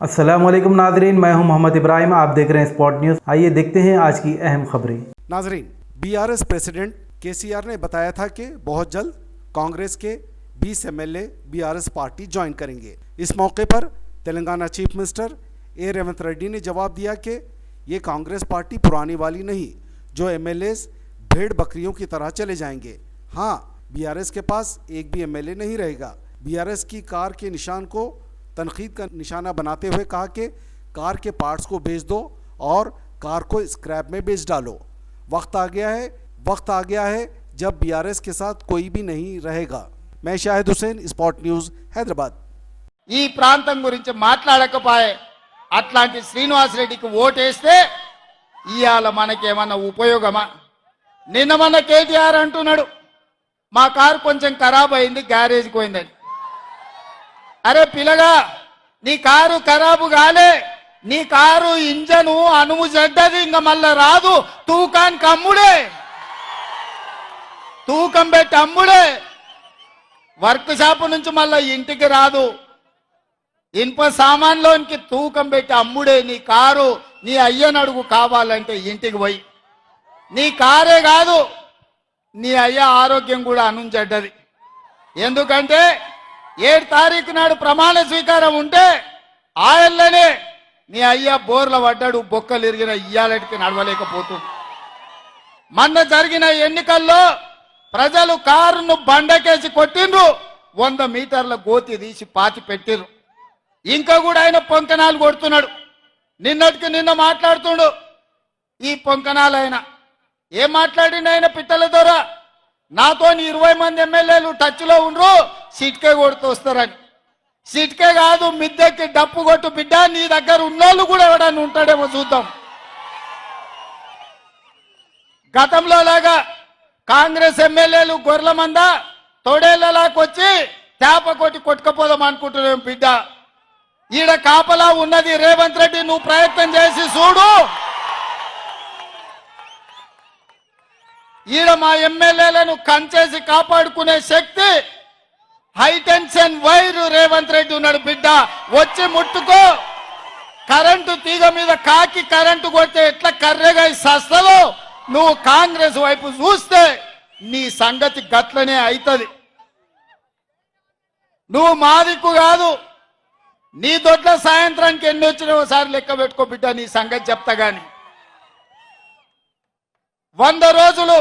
अस्सलामुअलैकुम नाजरीन, मैं हूं मोहम्मद इब्राहिम। आप देख रहे हैं स्पॉट न्यूज़। आइए देखते हैं आज की अहम खबरें। नाजरीन, बीआरएस प्रेसिडेंट केसीआर ने बताया था कि बहुत जल्द कांग्रेस के 20 एमएलए बीआरएस पार्टी ज्वाइन करेंगे। इस मौके पर तेलंगाना चीफ मिनिस्टर ए रेवंत रेड्डी ने जवाब दिया कि ये कांग्रेस पार्टी पुरानी वाली नहीं, जो एमएलएस भेड़ बकरियों की तरह चले जाएंगे। हाँ, बीआरएस के पास एक भी एमएलए नहीं रहेगा। बीआरएस की कार के निशान को तनकीद का निशाना बनाते हुए कहा कि कार के पार्ट्स को बेच दो और कार को स्क्रैप में बेच डालो। वक्त आ गया है जब बीआरएस के साथ कोई भी नहीं रहेगा। मैं शाहिद हुसैन, स्पॉट न्यूज़, हैदराबाद। ఈ ప్రాంతం గురించి మాట్లాడకపోయే అట్లాంటి శ్రీనివాస్ రెడ్డికి ఓటేస్తే ఇవాళ మనకేమన్నా ఉపయోగమా? నిన్న మన కేటీఆర్ అంటున్నాడు మా కారు కొంచెం ఖరాబ్ అయింది, గ్యారేజ్కి పోయిందని. అరే పిల్లగా, నీ కారు ఖరాబు కాలే, నీ కారు ఇంజను అనుము చెడ్డది, ఇంక మళ్ళా రాదు. తూకానికి అమ్ముడే, తూకం పెట్టి అమ్ముడే, వర్క్ షాప్ నుంచి మళ్ళా ఇంటికి రాదు. ఇనుప సామాన్లోనికి తూకం పెట్టి అమ్ముడే. నీ కారు నీ అయ్యను అడుగు కావాలంటే ఇంటికి పోయి. నీ కారే కాదు, నీ అయ్య ఆరోగ్యం కూడా అనుంచెడ్డది. ఎందుకంటే 7 తారీఖు నాడు ప్రమాణ స్వీకారం ఉంటే ఆయననే నీ అయ్య బోర్ల పడ్డాడు, బొక్కలు ఇరిగిన ఇయ్యాలటికి నడవలేకపోతుంది. మొన్న జరిగిన ఎన్నికల్లో ప్రజలు కారును బండకేసి కొట్టిండ్రు, 100 మీటర్ల గోతి తీసి పాతి పెట్టిర్రు. ఇంకా కూడా ఆయన పొంకనాలు కొడుతున్నాడు. నిన్నటికి నిన్న మాట్లాడుతుండు ఈ పొంకనాలు. ఆయన ఏం మాట్లాడిండు? ఆయన పిట్టల ద్వారా నాతో 20 మంది ఎమ్మెల్యేలు టచ్లో ఉండ్రు, సిట్కే కొడుతూ వస్తారని. సిట్కే కాదు, మిద్దెకి డప్పు కొట్టు బిడ్డ, నీ దగ్గర ఉన్నోళ్ళు కూడా ఎవడన్నా ఉంటాడేమో చూద్దాం. గతంలో లాగా కాంగ్రెస్ ఎమ్మెల్యేలు గొర్రెల మంద తోడేళ్లలాకొచ్చి చేప కొట్టి కొట్టుకపోదాం అనుకుంటున్నాం బిడ్డ. ఈడ కాపలా ఉన్నది రేవంత్ రెడ్డి, నువ్వు ప్రయత్నం చేసి చూడు. ఈడ మా ఎమ్మెల్యేలను కంచేసి కాపాడుకునే శక్తి హైటెన్షన్ వైరు రేవంత్ రెడ్డి ఉన్నాడు బిడ్డ. వచ్చి ముట్టుకో. కరెంటు తీగ మీద కాకి కరెంటు కొడితే ఎట్లా కర్రెగా సస్తదో, నువ్వు కాంగ్రెస్ వైపు చూస్తే నీ సంగతి గట్లనే అవుతుంది. నువ్వు మాదిక్కు కాదు, నీ దొడ్ల సాయంత్రానికి ఎన్ని వచ్చినా ఒకసారి లెక్క పెట్టుకో బిడ్డ, నీ సంగతి చెప్తా గాని. 100 రోజులు